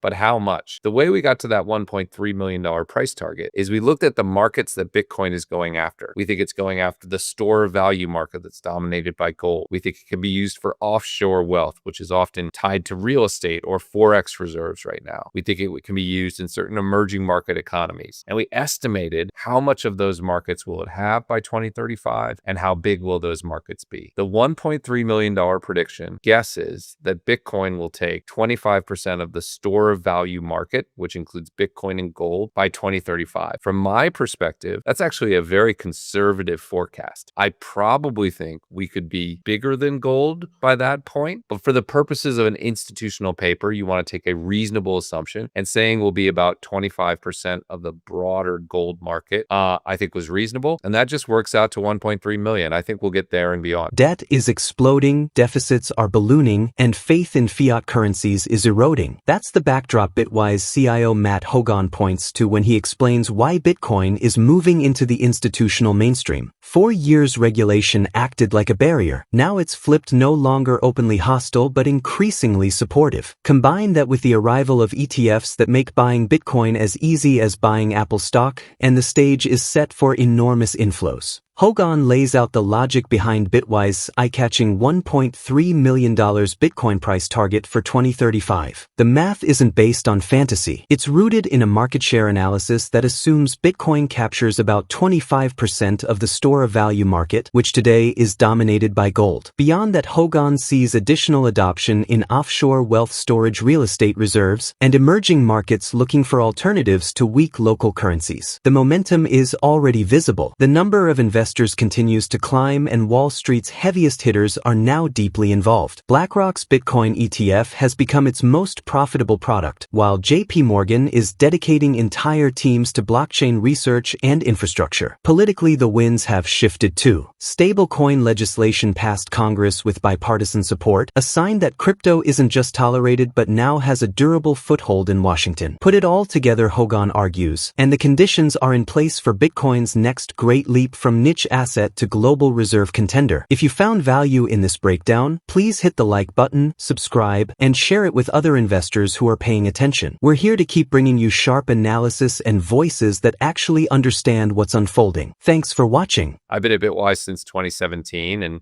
but how much? The way we got to that $1.3 million price target is we looked at the markets that Bitcoin is going after. We think it's going after the store of value market that's dominated by gold. We think it can be used for offshore wealth, which is often tied to real estate or Forex reserves right now. We think it can be used in certain emerging market economies. And we estimated how much of those markets will it have by 2035 and how big will those markets be. The $1.3 million prediction guesses that Bitcoin will take 25% of the store of value market, which includes Bitcoin and gold, by 2035. From my perspective, that's actually a very conservative forecast. I probably think we could be bigger than gold by that point, but for the purposes of an institutional paper, you want to take a reasonable assumption, and saying we'll be about 25% of the broader gold market, I think was reasonable, and that just works out to 1.3 million. I think we'll get there and beyond. Debt is exploding, deficits are ballooning, and faith in fiat currencies is eroding. That's the backdrop Bitwise CIO Matt Hougan points to when he explains why Bitcoin is moving into the institutional mainstream. For years, regulation acted like a barrier. Now it's flipped, no longer openly hostile but increasingly supportive. Combine that with the arrival of ETFs that make buying Bitcoin as easy as buying Apple stock, and the stage is set for enormous inflows. Hougan lays out the logic behind Bitwise's eye-catching $1.3 million Bitcoin price target for 2035. The math isn't based on fantasy. It's rooted in a market share analysis that assumes Bitcoin captures about 25% of the store of value market, which today is dominated by gold. Beyond that, Hougan sees additional adoption in offshore wealth storage, real estate reserves, and emerging markets looking for alternatives to weak local currencies. The momentum is already visible. The number of investors continues to climb, and Wall Street's heaviest hitters are now deeply involved. BlackRock's Bitcoin ETF has become its most profitable product, while JP Morgan is dedicating entire teams to blockchain research and infrastructure. Politically, the winds have shifted too. Stablecoin legislation passed Congress with bipartisan support, a sign that crypto isn't just tolerated but now has a durable foothold in Washington. Put it all together, Hougan argues, and the conditions are in place for Bitcoin's next great leap from niche asset to global reserve contender. If you found value in this breakdown, please hit the like button, subscribe, and share it with other investors who are paying attention. We're here to keep bringing you sharp analysis and voices that actually understand what's unfolding. Thanks for watching. I've been at Bitwise since 2017, and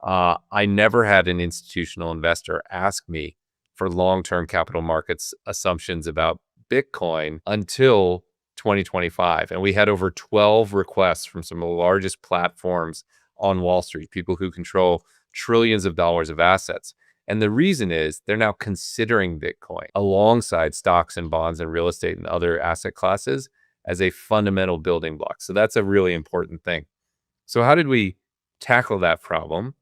I never had an institutional investor ask me for long-term capital markets assumptions about Bitcoin until 2025. And we had over 12 requests from some of the largest platforms on Wall Street, people who control trillions of dollars of assets. And the reason is they're now considering Bitcoin alongside stocks and bonds and real estate and other asset classes as a fundamental building block. So that's a really important thing. So how did we tackle that problem?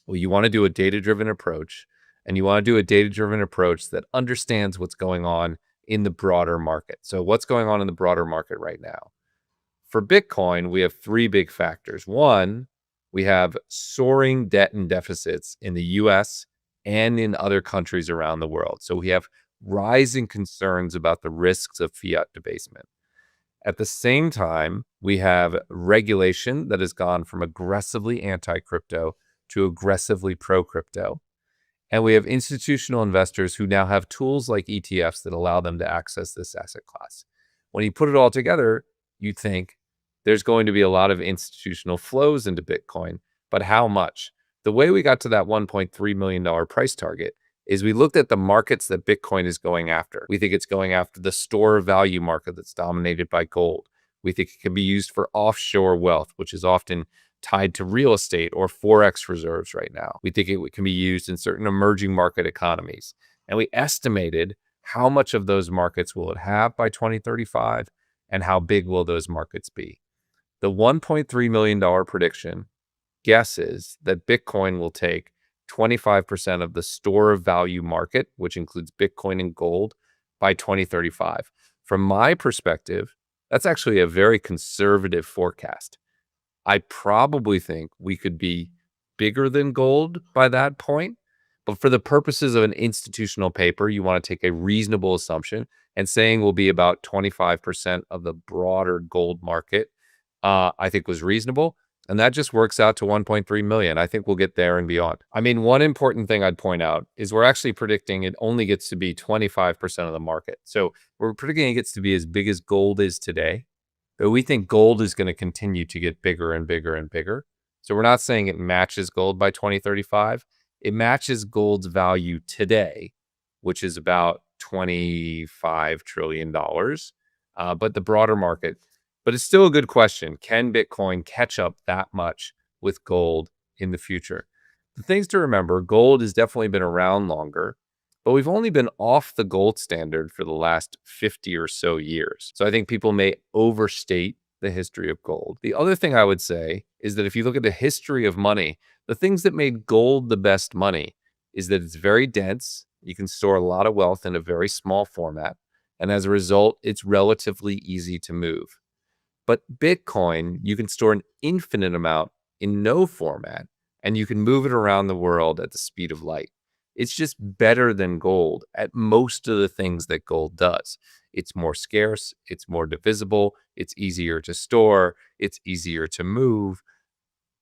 Well, you want to do a data-driven approach, and you want to do a data-driven approach that understands what's going on in the broader market. So what's going on in the broader market right now? For Bitcoin, we have three big factors. One, we have soaring debt and deficits in the US and in other countries around the world. So we have rising concerns about the risks of fiat debasement. At the same time, we have regulation that has gone from aggressively anti-crypto to aggressively pro-crypto. And we have institutional investors who now have tools like ETFs that allow them to access this asset class. When you put it all together, you think there's going to be a lot of institutional flows into Bitcoin, but how much? The way we got to that $1.3 million price target is we looked at the markets that Bitcoin is going after. We think it's going after the store of value market that's dominated by gold. We think it can be used for offshore wealth, which is often tied to real estate or Forex reserves right now. We think it can be used in certain emerging market economies. And we estimated how much of those markets will it have by 2035 and how big will those markets be. The $1.3 million prediction guesses that Bitcoin will take 25% of the store of value market, which includes Bitcoin and gold, by 2035. From my perspective, that's actually a very conservative forecast. I probably think we could be bigger than gold by that point. But for the purposes of an institutional paper, you want to take a reasonable assumption, and saying we'll be about 25% of the broader gold market, I think was reasonable. And that just works out to 1.3 million. I think we'll get there and beyond. I mean, one important thing I'd point out is we're actually predicting it only gets to be 25% of the market. So we're predicting it gets to be as big as gold is today. But we think gold is going to continue to get bigger and bigger and bigger. So we're not saying it matches gold by 2035. It matches gold's value today, which is about $25 trillion. But the broader market, but it's still a good question. Can Bitcoin catch up that much with gold in the future? The things to remember, gold has definitely been around longer, but we've only been off the gold standard for the last 50 or so years. So I think people may overstate the history of gold. The other thing I would say is that if you look at the history of money, the things that made gold the best money is that it's very dense. You can store a lot of wealth in a very small format. And as a result, it's relatively easy to move. But Bitcoin, you can store an infinite amount in no format, and you can move it around the world at the speed of light. It's just better than gold at most of the things that gold does. It's more scarce, it's more divisible, it's easier to store, it's easier to move,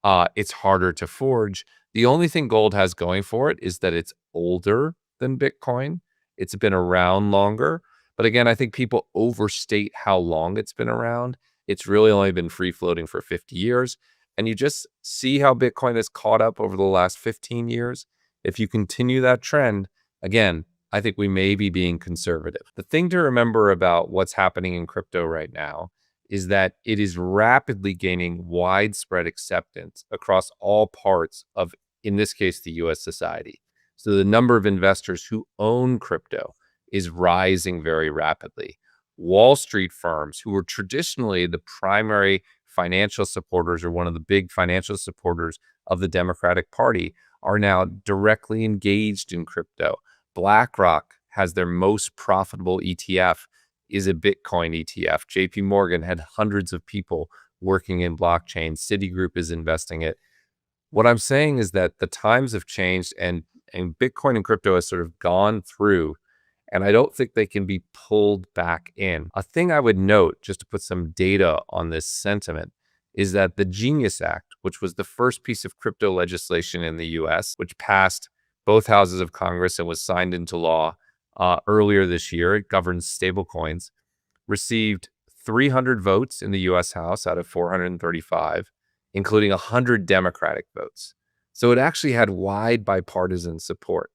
it's harder to forge. The only thing gold has going for it is that it's older than Bitcoin. It's been around longer. But again, I think people overstate how long it's been around. It's really only been free floating for 50 years. And you just see how Bitcoin has caught up over the last 15 years. If you continue that trend, again, I think we may be being conservative. The thing to remember about what's happening in crypto right now is that it is rapidly gaining widespread acceptance across all parts of, in this case, the US society. So the number of investors who own crypto is rising very rapidly. Wall Street firms, who were traditionally the primary financial supporters or one of the big financial supporters of the Democratic Party, are now directly engaged in crypto. BlackRock has their most profitable ETF is a Bitcoin ETF. JP Morgan had hundreds of people working in blockchain. Citigroup is investing it. What I'm saying is that the times have changed and Bitcoin and crypto has sort of gone through, and I don't think they can be pulled back in. A thing I would note, just to put some data on this sentiment, is that the Genius Act, which was the first piece of crypto legislation in the US, which passed both houses of Congress and was signed into law earlier this year, it governs stablecoins, received 300 votes in the US House out of 435, including 100 Democratic votes. So it actually had wide bipartisan support.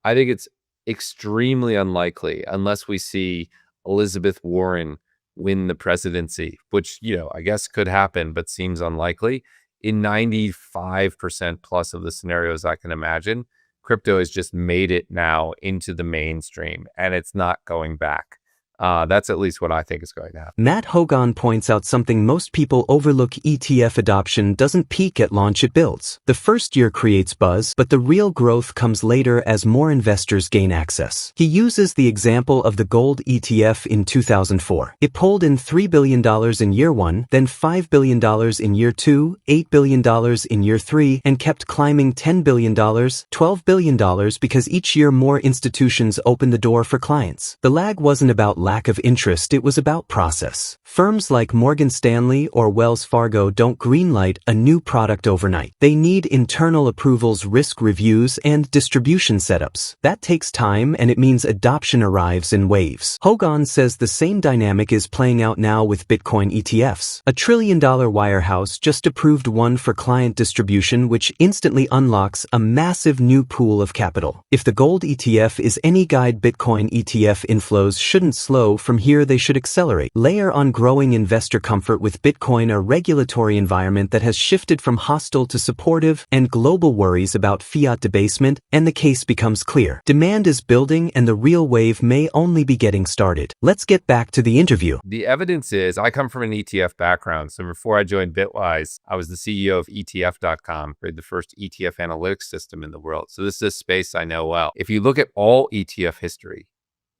I think it's extremely unlikely, unless we see Elizabeth Warren win the presidency, which, I guess could happen, but seems unlikely. In 95% plus of the scenarios I can imagine, crypto has just made it now into the mainstream, and it's not going back. That's at least what I think is going to happen. Matt Hougan points out something most people overlook: ETF adoption doesn't peak at launch, it builds. The first year creates buzz, but the real growth comes later as more investors gain access. He uses the example of the gold ETF in 2004. It pulled in $3 billion in year one, then $5 billion in year two, $8 billion in year three, and kept climbing $10 billion, $12 billion because each year more institutions opened the door for clients. The lag wasn't about lack of interest, it was about process. Firms like Morgan Stanley or Wells Fargo don't greenlight a new product overnight. They need internal approvals, risk reviews, and distribution setups. That takes time, and it means adoption arrives in waves. Hougan says the same dynamic is playing out now with Bitcoin ETFs. A $1 trillion wirehouse just approved one for client distribution, which instantly unlocks a massive new pool of capital. If the gold ETF is any guide, Bitcoin ETF inflows shouldn't slow. From here, they should accelerate. Layer on growing investor comfort with Bitcoin, a regulatory environment that has shifted from hostile to supportive, and global worries about fiat debasement, and the case becomes clear. Demand is building, and the real wave may only be getting started. Let's get back to the interview. The evidence is, I come from an ETF background. So before I joined Bitwise, I was the CEO of ETF.com, created the first ETF analytics system in the world. So this is a space I know well. If you look at all ETF history,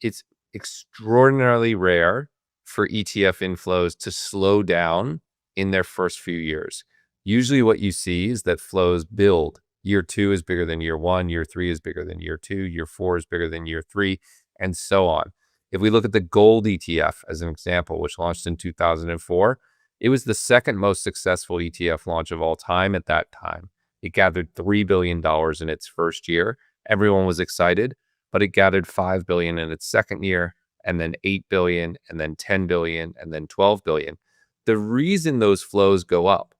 it's extraordinarily rare for ETF inflows to slow down in their first few years. Usually what you see is that flows build. Year two is bigger than year one, year three is bigger than year two, year four is bigger than year three, and so on. If we look at the gold ETF as an example, which launched in 2004, It was the second most successful ETF launch of all time at that time. It gathered $3 billion in its first year. Everyone was excited, but it gathered $5 billion in its second year, and then $8 billion, and then $10 billion, and then $12 billion. The reason those flows go up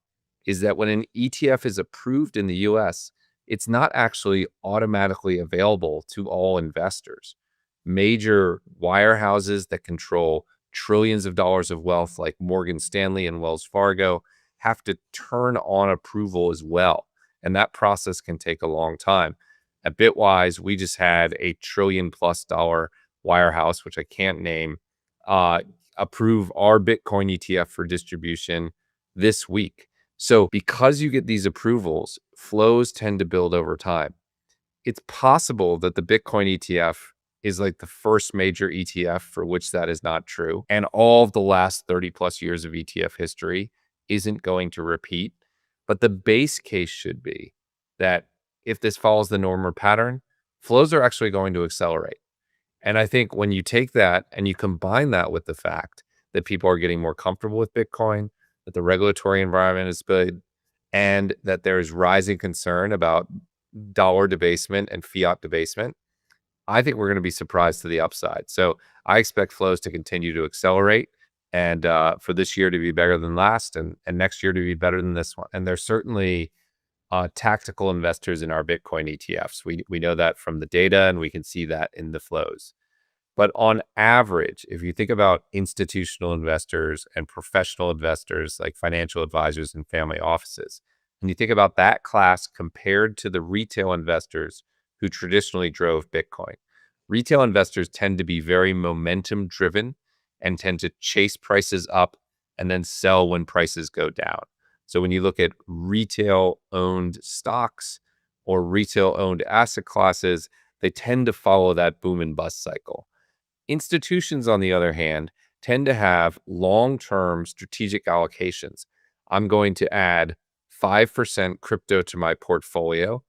is that when an ETF is approved in the US, it's not actually automatically available to all investors. Major wirehouses that control trillions of dollars of wealth, like Morgan Stanley and Wells Fargo, have to turn on approval as well. And that process can take a long time. At Bitwise, we just had a $1 trillion+ wirehouse, which I can't name, uh, approve our Bitcoin ETF for distribution this week. So, because you get these approvals, flows tend to build over time. It's possible that the Bitcoin ETF is like the first major ETF for which that is not true. And all of the last 30 plus years of ETF history isn't going to repeat. But the base case should be that if this follows the normal pattern, flows are actually going to accelerate. And I think when you take that and you combine that with the fact that people are getting more comfortable with Bitcoin, that the regulatory environment is good, and that there's rising concern about dollar debasement and fiat debasement, I think we're going to be surprised to the upside. So I expect flows to continue to accelerate and for this year to be better than last and next year to be better than this one. And there's certainly tactical investors in our Bitcoin ETFs. We know that from the data and we can see that in the flows. But on average, if you think about institutional investors and professional investors like financial advisors and family offices, and you think about that class compared to the retail investors who traditionally drove Bitcoin, retail investors tend to be very momentum driven and tend to chase prices up and then sell when prices go down. So when you look at retail owned stocks or retail owned asset classes, they tend to follow that boom and bust cycle. Institutions, on the other hand, tend to have long-term strategic allocations. I'm going to add 5% crypto to my portfolio.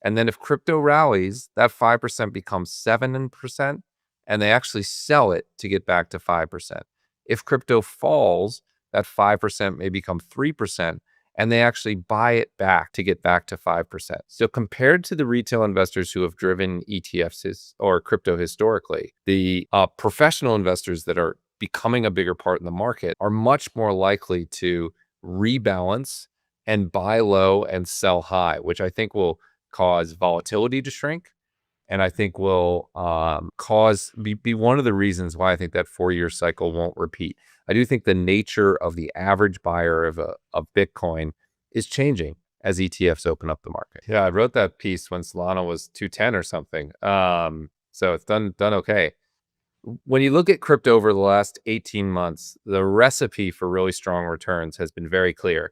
And then if crypto rallies, that 5% becomes 7%, and they actually sell it to get back to 5%. If crypto falls, that 5% may become 3%, and they actually buy it back to get back to 5%. So compared to the retail investors who have driven ETFs or crypto historically, the professional investors that are becoming a bigger part in the market are much more likely to rebalance and buy low and sell high, which I think will cause volatility to shrink. And I think will be one of the reasons why I think that 4-year cycle won't repeat. I do think the nature of the average buyer of Bitcoin is changing as ETFs open up the market. Yeah, I wrote that piece when Solana was 210 or something. So it's done okay. When you look at crypto over the last 18 months, the recipe for really strong returns has been very clear.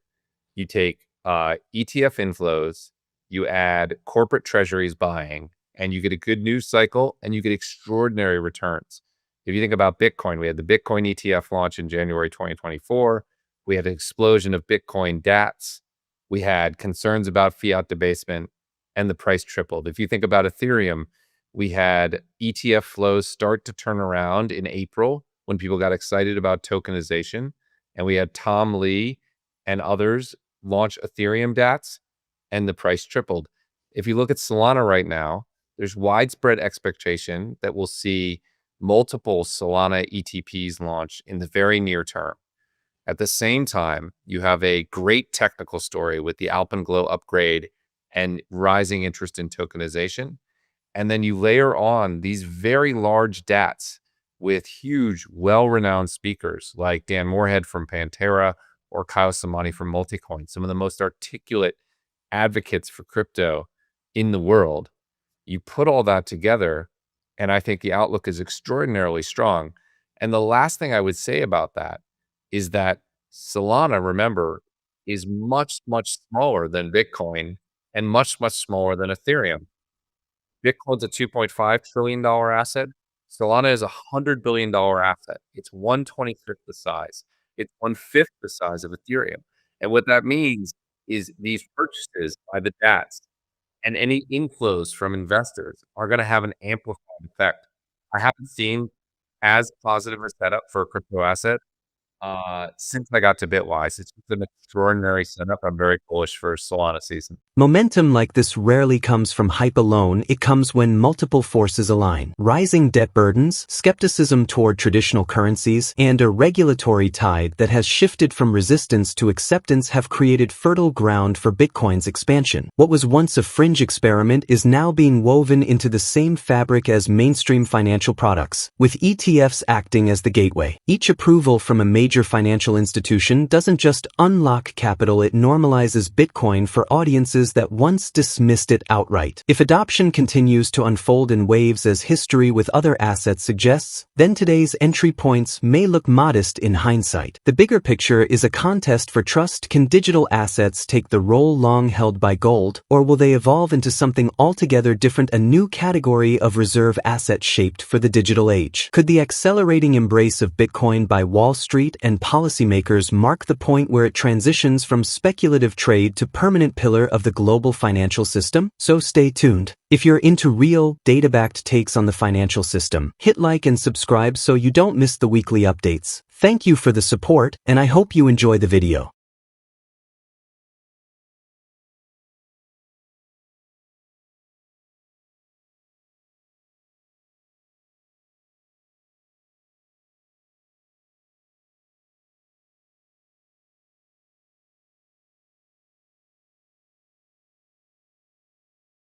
You take ETF inflows, you add corporate treasuries buying, and you get a good news cycle and you get extraordinary returns. If you think about Bitcoin, we had the Bitcoin ETF launch in January 2024. We had an explosion of Bitcoin DATs. We had concerns about fiat debasement, and the price tripled. If you think about Ethereum, we had ETF flows start to turn around in April when people got excited about tokenization. And we had Tom Lee and others launch Ethereum DATs, and the price tripled. If you look at Solana right now, there's widespread expectation that we'll see multiple Solana ETPs launch in the very near term. At the same time, you have a great technical story with the Alpenglow upgrade and rising interest in tokenization. And then you layer on these very large DATs with huge, well-renowned speakers like Dan Moorhead from Pantera or Kyle Samani from Multicoin, some of the most articulate advocates for crypto in the world. You put all that together, and I think the outlook is extraordinarily strong. And the last thing I would say about that is that Solana, remember, is much, much smaller than Bitcoin and much, much smaller than Ethereum. Bitcoin's a $2.5 trillion asset. Solana is a $100 billion asset. It's 1/25th the size. It's 1/5 the size of Ethereum. And what that means is these purchases by the DATs and any inflows from investors are going to have an amplified effect. I haven't seen as positive a setup for a crypto asset since I got to Bitwise. It's been an extraordinary setup. I'm very bullish for Solana season. Momentum like this rarely comes from hype alone, it comes when multiple forces align. Rising debt burdens, skepticism toward traditional currencies, and a regulatory tide that has shifted from resistance to acceptance have created fertile ground for Bitcoin's expansion. What was once a fringe experiment is now being woven into the same fabric as mainstream financial products, with ETFs acting as the gateway. Each approval from a major financial institution doesn't just unlock capital, it normalizes Bitcoin for audiences that once dismissed it outright. If adoption continues to unfold in waves as history with other assets suggests, then today's entry points may look modest in hindsight. The bigger picture is a contest for trust. Can digital assets take the role long held by gold, or will they evolve into something altogether different, a new category of reserve asset shaped for the digital age? Could the accelerating embrace of Bitcoin by Wall Street and policymakers mark the point where it transitions from speculative trade to permanent pillar of the global financial system? So stay tuned. If you're into real, data-backed takes on the financial system, hit like and subscribe so you don't miss the weekly updates. Thank you for the support, and I hope you enjoy the video.